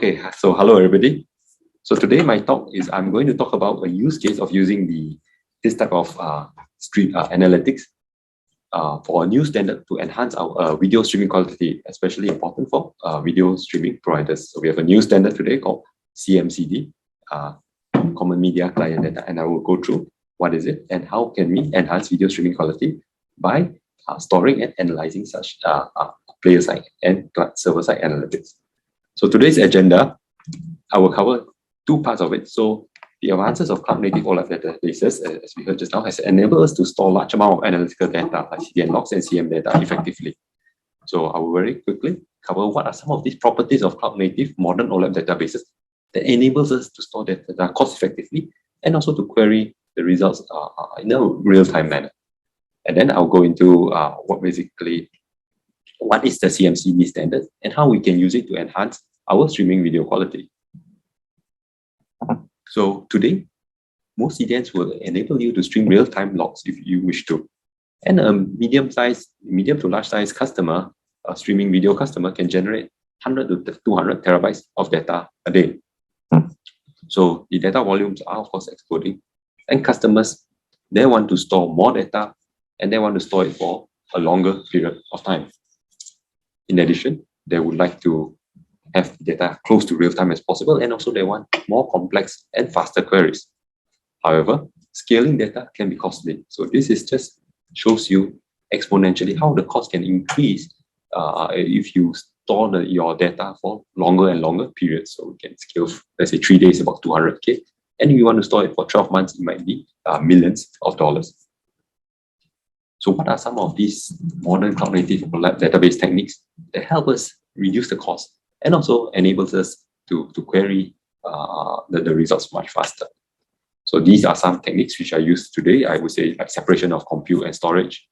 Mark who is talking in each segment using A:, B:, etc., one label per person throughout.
A: Okay, so hello everybody. So today my talk is I'm going to talk about a use case of using this type of analytics for a new standard to enhance our video streaming quality, especially important for video streaming providers. So we have a new standard today called CMCD, Common Media Client Data, and I will go through what is it and how can we enhance video streaming quality by storing and analyzing such player-side and server-side analytics. So today's agenda, I will cover two parts of it. So the advances of cloud-native OLAP databases, as we heard just now, has enabled us to store large amount of analytical data like CDN logs and CM data effectively. So I will very quickly cover what are some of these properties of cloud-native modern OLAP databases that enables us to store data cost-effectively and also to query the results in a real-time manner. And then I'll go into what is the CMCD standard and how we can use it to enhance our streaming video quality. So today, most CDNs will enable you to stream real-time logs if you wish to. And a medium to large size customer, a streaming video customer, can generate 100 to 200 terabytes of data a day. So the data volumes are of course exploding, and customers, they want to store more data and they want to store it for a longer period of time. In addition, they would like to have data close to real time as possible, and also they want more complex and faster queries. However, scaling data can be costly. So this is just shows you exponentially how the cost can increase if you store your data for longer and longer periods. So we can scale, let's say 3 days, about 200K. And if you want to store it for 12 months, it might be millions of dollars. So what are some of these modern cloud-native database techniques that help us reduce the cost and also enables us to query the results much faster? So these are some techniques which I use today. I would say like separation of compute and storage,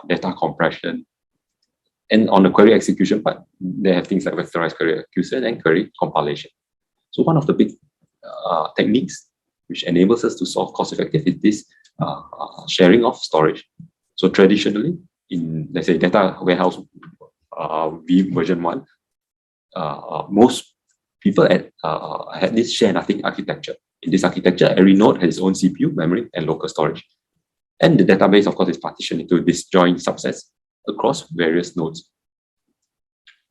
A: data compression, and on the query execution part, they have things like vectorized query execution and query compilation. So one of the big techniques which enables us to solve cost-effective is this sharing of storage. So traditionally, in let's say data warehouse version 1, most people had this share nothing architecture. In this architecture, every node has its own CPU, memory, and local storage. And the database, of course, is partitioned into disjoint subsets across various nodes.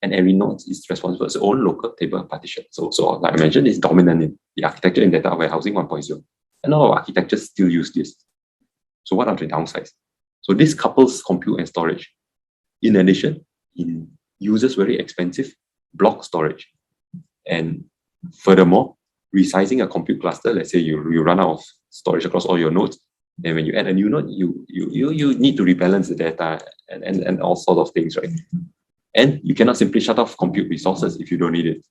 A: And every node is responsible for its own local table partition. So like I mentioned, it's dominant in the architecture in data warehousing 1.0. And a lot of architectures still use this. So what are the downsides? So this couples compute and storage. In addition, it uses very expensive block storage. And furthermore, resizing a compute cluster, let's say you run out of storage across all your nodes, and when you add a new node, you need to rebalance the data and all sorts of things, right? And you cannot simply shut off compute resources if you don't need it.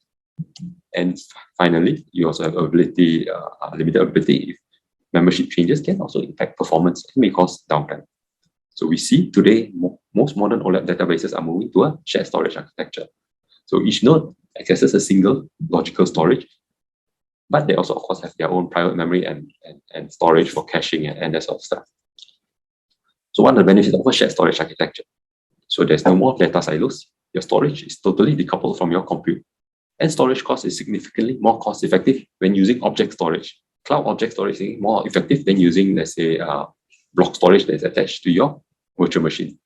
A: And finally, you also have limited ability. If membership changes can also impact performance and may cause downtime. So we see today, most modern OLAP databases are moving to a shared storage architecture. So each node accesses a single logical storage, but they also, of course, have their own private memory and storage for caching and that sort of stuff. So one of the benefits of a shared storage architecture. So there's no more data silos. Your storage is totally decoupled from your compute. And storage cost is significantly more cost effective when using object storage. Cloud object storage is more effective than using, let's say, block storage that's attached to your virtual machine.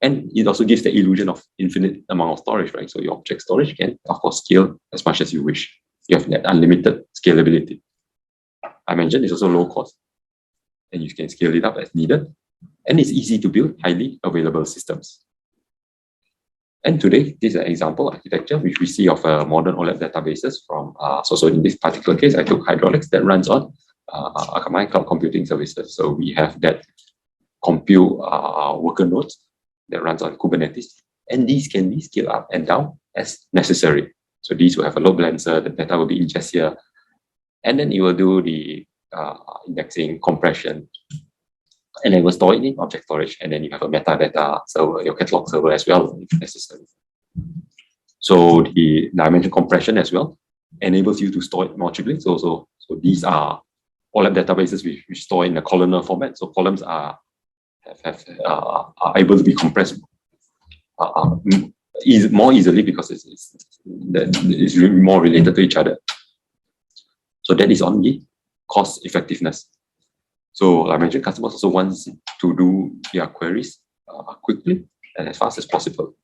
A: And it also gives the illusion of infinite amount of storage, right? So your object storage can, of course, scale as much as you wish. You have that unlimited scalability. I mentioned it's also low cost, and you can scale it up as needed. And it's easy to build highly available systems. And today, this is an example architecture which we see of modern OLAP databases from, so in this particular case, I took Hydraulics that runs on Akamai Cloud Computing Services. So we have that compute worker nodes that runs on Kubernetes, and these can be scaled up and down as necessary. So these will have a load balancer, the data will be ingested here, and then it will do the indexing, compression, and then it will store it in object storage, and then you have a metadata server, your catalog server as well, if necessary. So the dimension compression as well enables you to store it more cheaply. So these are OLAP databases which store in a columnar format. So columns are able to be compressed more easily because it's more related to each other. So that is on the cost effectiveness. So like I mentioned, customers also want to do their queries quickly and as fast as possible.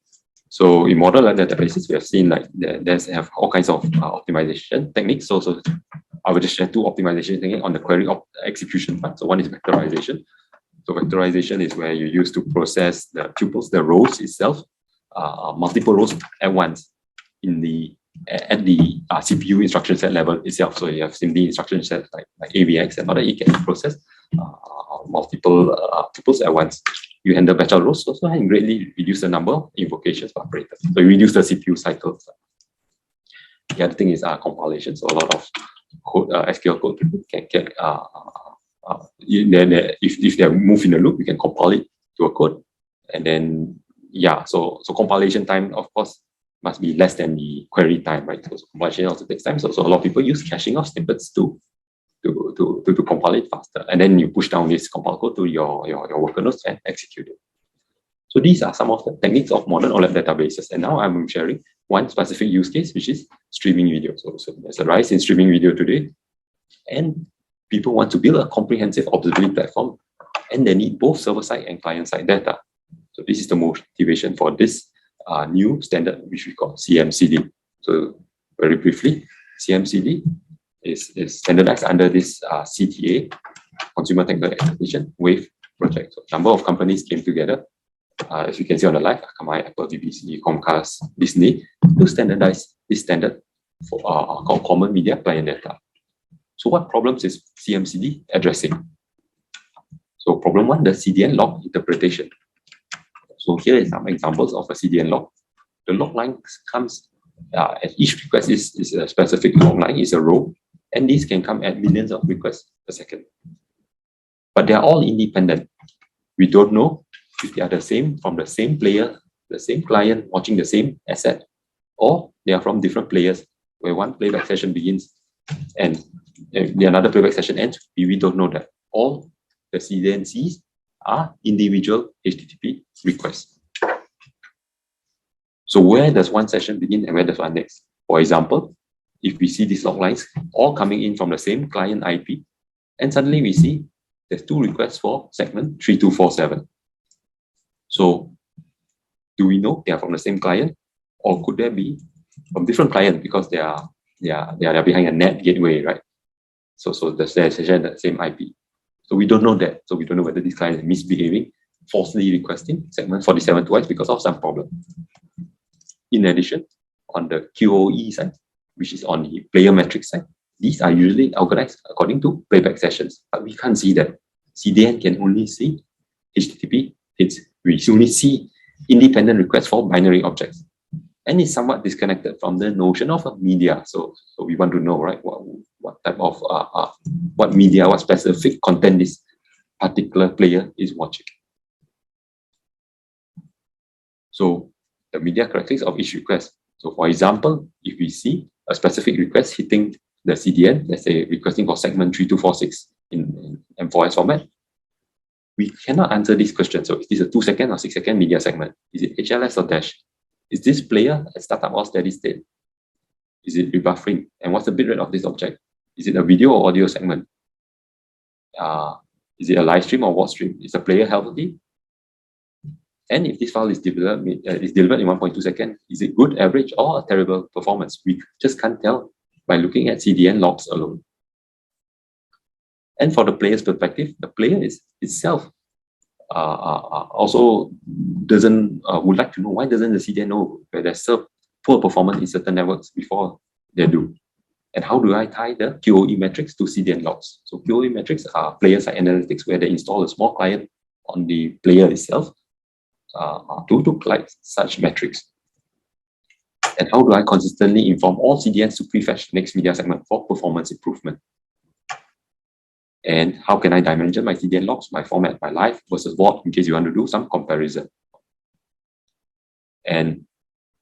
A: So in model databases, we have seen like there's have all kinds of optimization techniques. So I will just share two optimization techniques on the query execution part. So one is vectorization. So vectorization is where you use to process the tuples, the rows itself, multiple rows at once at the CPU instruction set level itself. So you have SIMD instruction set like AVX and other, you can process multiple tuples at once. You handle batch rows also and greatly reduce the number of invocations per operator. So you reduce the CPU cycles. The other thing is compilation. So a lot of code, SQL code can get if they move in the loop, you can compile it to a code, and then so compilation time of course must be less than the query time, right? So compilation also takes time. So a lot of people use caching of snippets to compile it faster, and then you push down this compile code to your worker nodes and execute it. So these are some of the techniques of modern OLAP databases, and now I'm sharing one specific use case, which is streaming video. So there's a rise in streaming video today, and people want to build a comprehensive observability platform, and they need both server-side and client-side data. So this is the motivation for this new standard, which we call CMCD. So very briefly, CMCD is standardized under this CTA, Consumer Technical Expectation Wave project. So a number of companies came together, as you can see on the left, Akamai, Apple, BBC, Comcast, Disney, to standardize this standard for called Common Media Client Data. So what problems is CMCD addressing? So problem one, the CDN log interpretation. So here is some examples of a CDN log. The log line comes, at each request is a specific log line, is a row, and these can come at millions of requests per second. But they are all independent. We don't know if they are the same, from the same player, the same client watching the same asset, or they are from different players, where one playback session begins and the another playback session ends. We don't know that. All the CDNs are individual HTTP requests. So where does one session begin and where does one next? For example, if we see these log lines all coming in from the same client IP, and suddenly we see there's two requests for segment 3247. So do we know they are from the same client, or could there be from different clients because they are behind a NAT gateway, right? So the session the same IP. So we don't know that. So we don't know whether this client is misbehaving, falsely requesting segment 47 twice because of some problem. In addition, on the QoE side, which is on the player metric side, these are usually organized according to playback sessions, but we can't see that. CDN can only see HTTP hits. We only see independent requests for binary objects. And it's somewhat disconnected from the notion of media. So we want to know, right, what type of, what media, what specific content this particular player is watching. So the media characteristics of each request. So for example, if we see a specific request hitting the CDN, let's say requesting for segment 3246 in M4S format, we cannot answer this question. So is this a 2-second or 6-second media segment? Is it HLS or dash? Is this player a startup or steady state? Is it rebuffering? And what's the bitrate of this object? Is it a video or audio segment? Is it a live stream or watch stream? Is the player healthy? And if this file is delivered in 1.2 seconds, is it good, average, or a terrible performance? We just can't tell by looking at CDN logs alone. And for the player's perspective, the player itself also would like to know, why doesn't the CDN know where there's poor performance in certain networks before they do? And how do I tie the QoE metrics to CDN logs? So QoE metrics are player-side analytics, where they install a small client on the player itself to collect such metrics. And how do I consistently inform all CDNs to prefetch the next media segment for performance improvement? And how can I dimension my CDN logs, my format, my live versus what, in case you want to do some comparison? And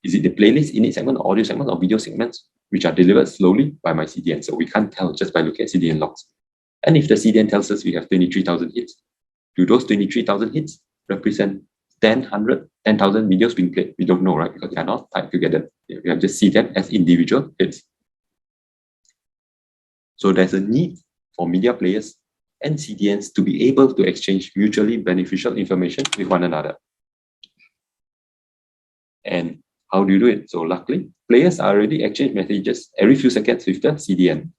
A: is it the playlist, init segment, or audio segment, or video segments which are delivered slowly by my CDN? So we can't tell just by looking at CDN logs. And if the CDN tells us we have 23,000 hits, do those 23,000 hits represent 10, 100, 10,000 videos being played. We don't know, right? Because they are not tied together. We have just see them as individual hits. So there's a need for media players and CDNs to be able to exchange mutually beneficial information with one another. And how do you do it? So luckily, players are already exchange messages every few seconds with the CDN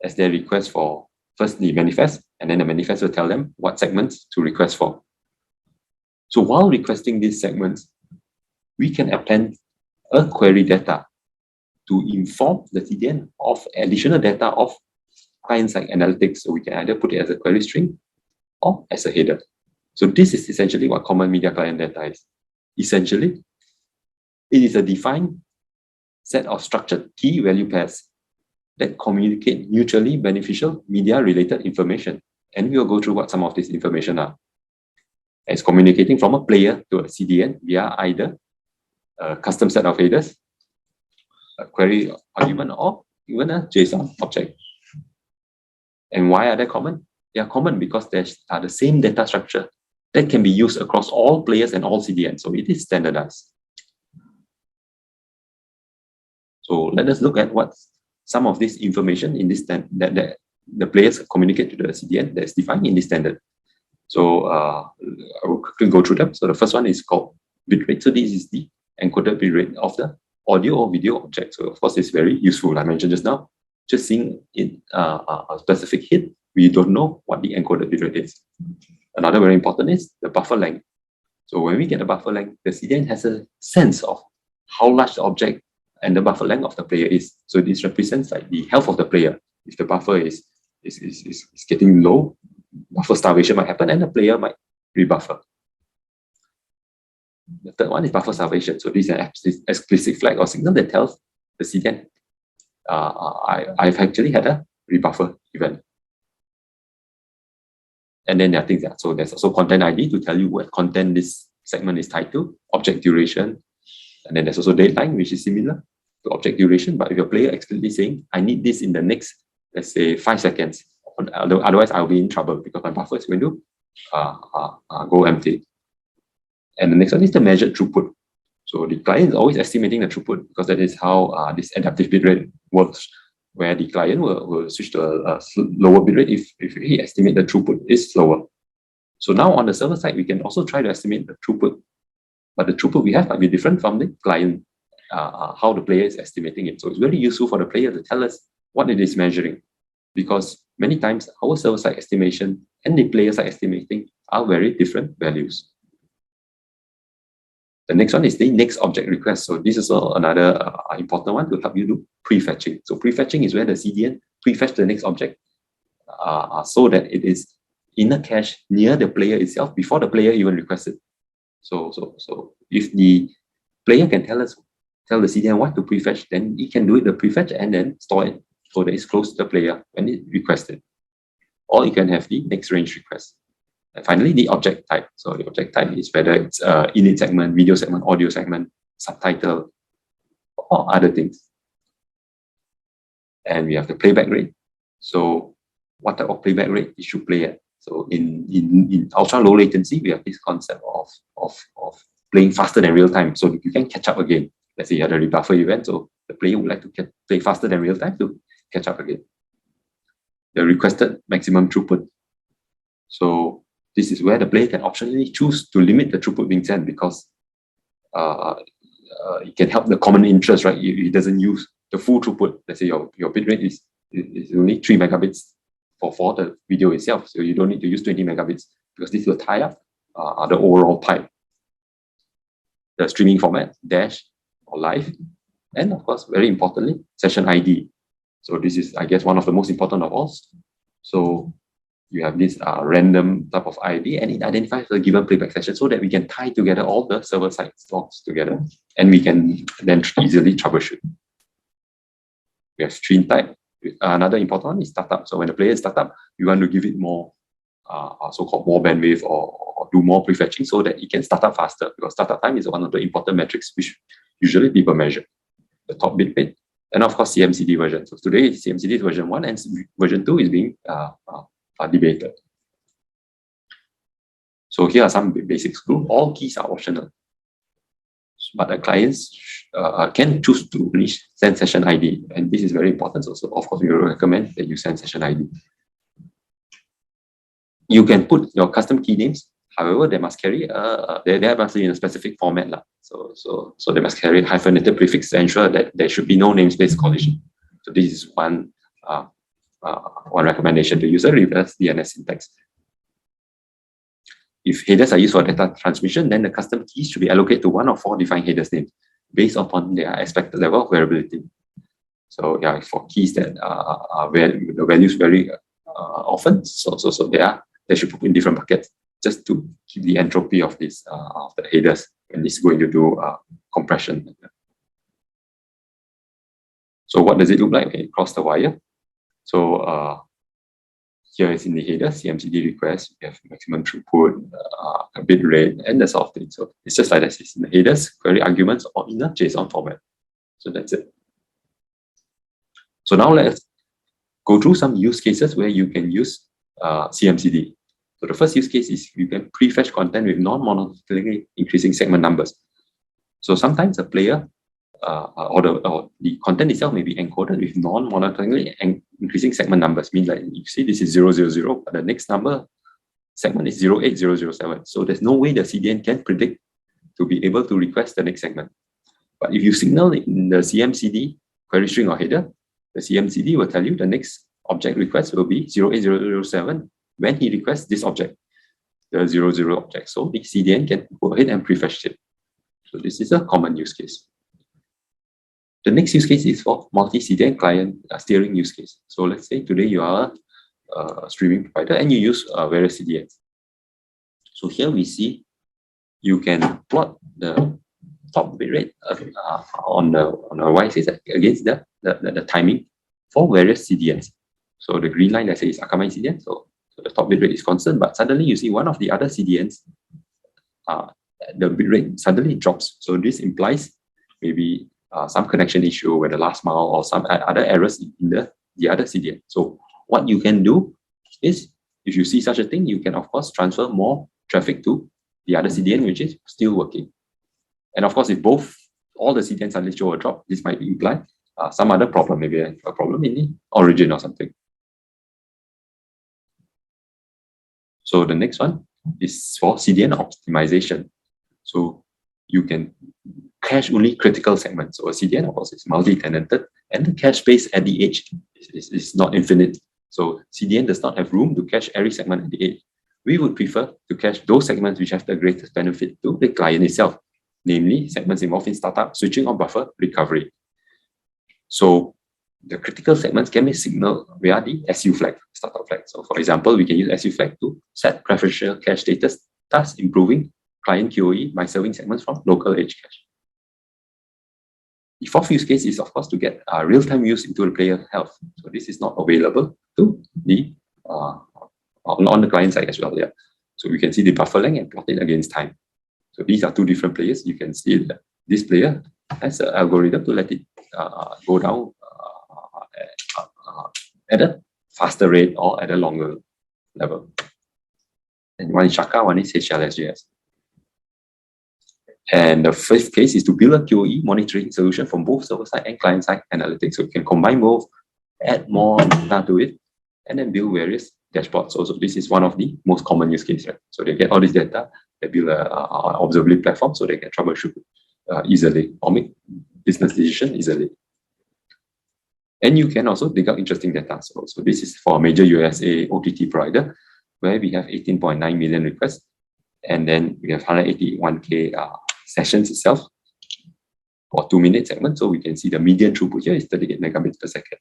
A: as their request for first the manifest, and then the manifest will tell them what segments to request for. So while requesting these segments, we can append a query data to inform the CDN of additional data of client-side analytics. So we can either put it as a query string or as a header. So this is essentially what common media client data is. Essentially, it is a defined set of structured key value pairs that communicate mutually beneficial media-related information. And we will go through what some of this information are. It's communicating from a player to a CDN via either a custom set of headers, a query argument, or even a JSON object. And why are they common? They are common because they are the same data structure that can be used across all players and all CDNs. So it is standardized. So let us look at what some of this information in this that the players communicate to the CDN that's defined in this standard. So I will quickly go through them. So the first one is called bitrate. So this is the encoded bitrate of the audio or video object. So of course, it's very useful. I mentioned just now, just seeing it, a specific hit, we don't know what the encoded bitrate is. Another very important is the buffer length. So when we get the buffer length, the CDN has a sense of how large the object and the buffer length of the player is. So this represents like the health of the player. If the buffer is getting low, buffer starvation might happen and the player might rebuffer. The third one is buffer starvation. So this is an explicit flag or signal that tells the CDN, I've actually had a rebuffer event. And then there are things that, so there's also content ID to tell you what content this segment is tied to, object duration, and then there's also deadline, which is similar to object duration. But if your player explicitly saying, I need this in the next, let's say 5 seconds, otherwise I'll be in trouble because my buffer is going to go empty. And the next one is the measured throughput. So the client is always estimating the throughput because that is how this adaptive bitrate works, where the client will switch to a lower bitrate if he estimates the throughput is slower. So now on the server side, we can also try to estimate the throughput, but the throughput we have might be different from the client, how the player is estimating it. So it's very useful for the player to tell us what it is measuring, because many times our server side estimation and the player side estimating are very different values. The next one is the next object request. So this is another important one to help you do prefetching. So prefetching is where the CDN prefetch the next object so that it is in a cache near the player itself before the player even requests it. So if the player can tell the CDN what to prefetch, then it can do it the prefetch and then store it so that it's close to the player when it requests it. Or you can have the next range request. And finally, the object type. So the object type is whether it's init segment, video segment, audio segment, subtitle, or other things. And we have the playback rate. So what type of playback rate you should play at? So in ultra low latency, we have this concept of playing faster than real time. So you can catch up again. Let's say you had a rebuffer event, so the player would like to play faster than real time to catch up again. The requested maximum throughput. So this is where the player can optionally choose to limit the throughput being sent because it can help the common interest, right? It doesn't use the full throughput. Let's say your bitrate is only 3 megabits for the video itself. So you don't need to use 20 megabits because this will tie up the overall pipe. The streaming format, dash or live. And of course, very importantly, session ID. So this is, I guess, one of the most important of all. So you have this random type of ID and it identifies the given playback session so that we can tie together all the server-side logs together and we can then easily troubleshoot. We have stream type. Another important one is startup. So when the player is startup, we want to give it more so-called more bandwidth or do more prefetching so that it can start up faster because startup time is one of the important metrics which usually people measure. The top bit rate. And of course, CMCD version. So today, CMCD is version 1 and version 2 is being debated. So here are some basic rules. All keys are optional, but the clients can choose to send session ID, and this is very important. Also, of course, we recommend that you send session ID. You can put your custom key names. However, they must carry they must be in a specific format lah. So they must carry hyphenated prefix to ensure that there should be no namespace collision. So this is one recommendation to use a reverse DNS syntax. If headers are used for data transmission, then the custom keys should be allocated to one of 4 defined headers names based upon their expected level of variability. So yeah, for keys that are the values vary often, so they should put in different buckets just to keep the entropy of this of the headers when it's going to do compression. So what does it look like when it crosses the wire? So here is in the header, CMCD request, we have maximum throughput, a bit rate, and that sort of thing. So it's just like that. It's in the headers, query arguments, or in a JSON format. So that's it. So now let's go through some use cases where you can use CMCD. So the first use case is you can prefetch content with non-monotonically increasing segment numbers. So sometimes a player or the content itself may be encoded with non-monotonically increasing segment numbers. Mean like you see this is 000, but the next number segment is 08007. So there's no way the CDN can predict to be able to request the next segment. But if you signal in the CMCD query string or header, the CMCD will tell you the next object request will be 08007 when he requests this object, the 00 object. So the CDN can go ahead and prefetch it. So this is a common use case. The next use case is for multi-CDN client steering use case. So let's say today you are a streaming provider and you use various CDNs. So here we see you can plot the top bitrate on the y-axis against the timing for various CDNs. So the green line that says Akamai CDN, so the top bitrate is constant, but suddenly you see one of the other CDNs, the bitrate suddenly drops. So this implies maybe some connection issue where the last mile or some other errors in the other CDN. So what you can do is, if you see such a thing, you can of course transfer more traffic to the other CDN, which is still working. And of course, if all the CDNs suddenly show a drop, this might imply some other problem, maybe a problem in the origin or something. So the next one is for CDN optimization. So you can cache only critical segments. So a CDN, of course, is multi-tenanted, and the cache space at the edge is not infinite. So CDN does not have room to cache every segment at the edge. We would prefer to cache those segments which have the greatest benefit to the client itself, namely segments involved in startup, switching, or buffer recovery. So the critical segments can be signaled via the SU flag, startup flag. So for example, we can use SU flag to set preferential cache status, thus improving client QoE by serving segments from local edge cache. The fourth use case is, of course, to get real-time views into the player health. So this is not available to the on the client side as well. Yeah. So we can see the buffer length and plot it against time. So these are two different players. You can see that this player has an algorithm to let it go down at a faster rate or at a longer level. And one is Shaka, one is HLSJS. And the fifth case is to build a QoE monitoring solution from both server-side and client-side analytics. So you can combine both, add more data to it, and then build various dashboards. So this is one of the most common use cases, right? So they get all this data, they build an observability platform so they can troubleshoot easily or make business decisions easily. And you can also dig out interesting data. So this is for a major USA OTT provider where we have 18.9 million requests, and then we have 181K sessions itself for 2-minute segment. So we can see the median throughput here is 38 megabits per second.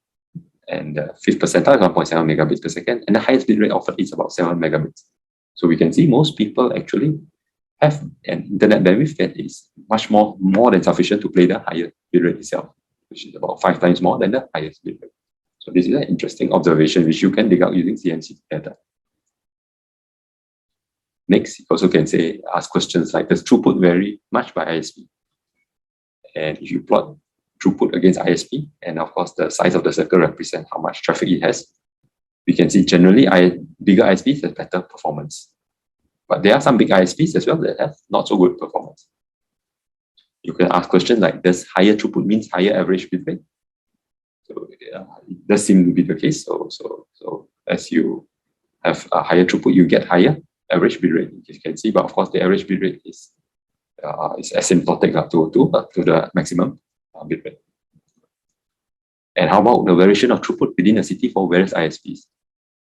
A: And the fifth percentile is 1.7 megabits per second. And the highest bit rate offered is about 7 megabits. So we can see most people actually have an internet bandwidth that is much more than sufficient to play the higher bit rate itself, which is about 5 times more than the highest bit rate. So this is an interesting observation which you can dig out using CMCD data. Next, you also can ask questions like, does throughput vary much by ISP? And if you plot throughput against ISP, and of course the size of the circle represents how much traffic it has, we can see generally bigger ISPs have better performance. But there are some big ISPs as well that have not so good performance. You can ask questions like, does higher throughput means higher average bit rate? So it does seem to be the case. So as you have a higher throughput, you get higher average bit rate, you can see. But of course, the average bit rate is asymptotic to the maximum bit rate. And how about the variation of throughput within a city for various ISPs?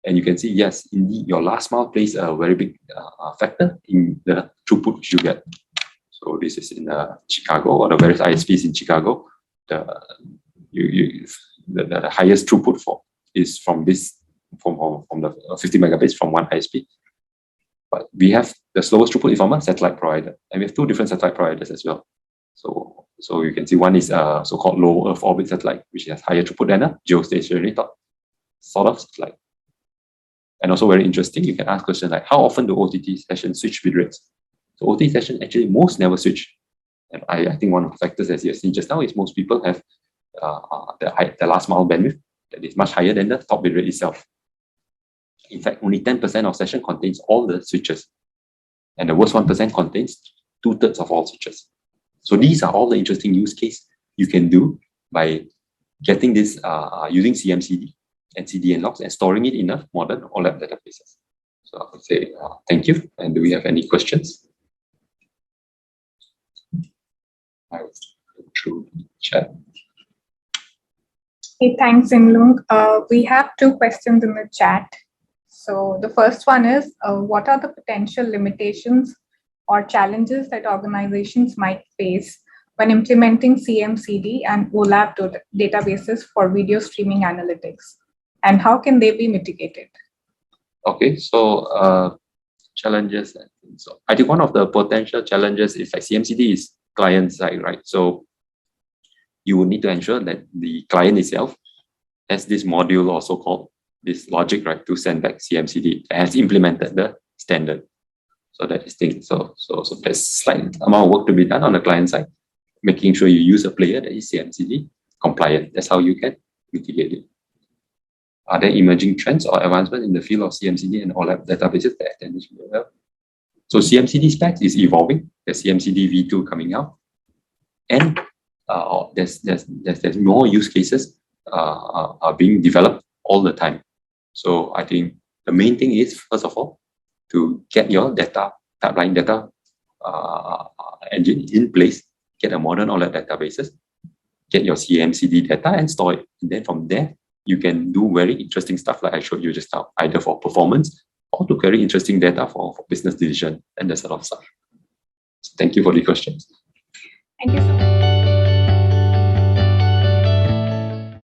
A: And you can see, yes, indeed, your last mile plays a very big factor in the throughput which you get. So this is in Chicago, or the various ISPs in Chicago. The highest throughput is from the 50 megabits from one ISP. But we have the slowest throughut from a satellite provider, and we have two different satellite providers as well. So you can see one is a so-called low Earth orbit satellite, which has higher throughput than a geostationary sort of satellite. And also very interesting, you can ask questions like, how often do OTT sessions switch bit rates? So OTT sessions actually most never switch. And I think one of the factors, as you have seen just now, is most people have the last mile bandwidth that is much higher than the top bit rate itself. In fact, only 10% of session contains all the switches. And the worst 1% contains 2/3 of all switches. So these are all the interesting use case you can do by getting this using CMCD and CDN logs and storing it in a modern OLAP databases. So I would say thank you. And do we have any questions? I will go through the chat.
B: Hey, thanks, Yin Loong. We have two questions in the chat. So the first one is, what are the potential limitations or challenges that organizations might face when implementing CMCD and OLAP databases for video streaming analytics? And how can they be mitigated?
A: Okay, so challenges. So I think one of the potential challenges is like CMCD is client side, right? So you will need to ensure that the client itself has this module or so-called this logic, right, to send back CMCD that has implemented the standard. So that is thing. So there's slight amount of work to be done on the client side, making sure you use a player that is CMCD compliant. That's how you can mitigate it. Are there emerging trends or advancements in the field of CMCD and OLAP databases that attendees will have? So CMCD specs is evolving. There's CMCD v2 coming out, and there's more use cases are being developed all the time. So I think the main thing is, first of all, to get your data pipeline data engine in place, get a modern OLAP databases, get your CMCD data and store it. And then from there, you can do very interesting stuff like I showed you just now, either for performance or to carry interesting data for business decision and that sort of stuff. So thank you for the questions.
B: Thank you so much.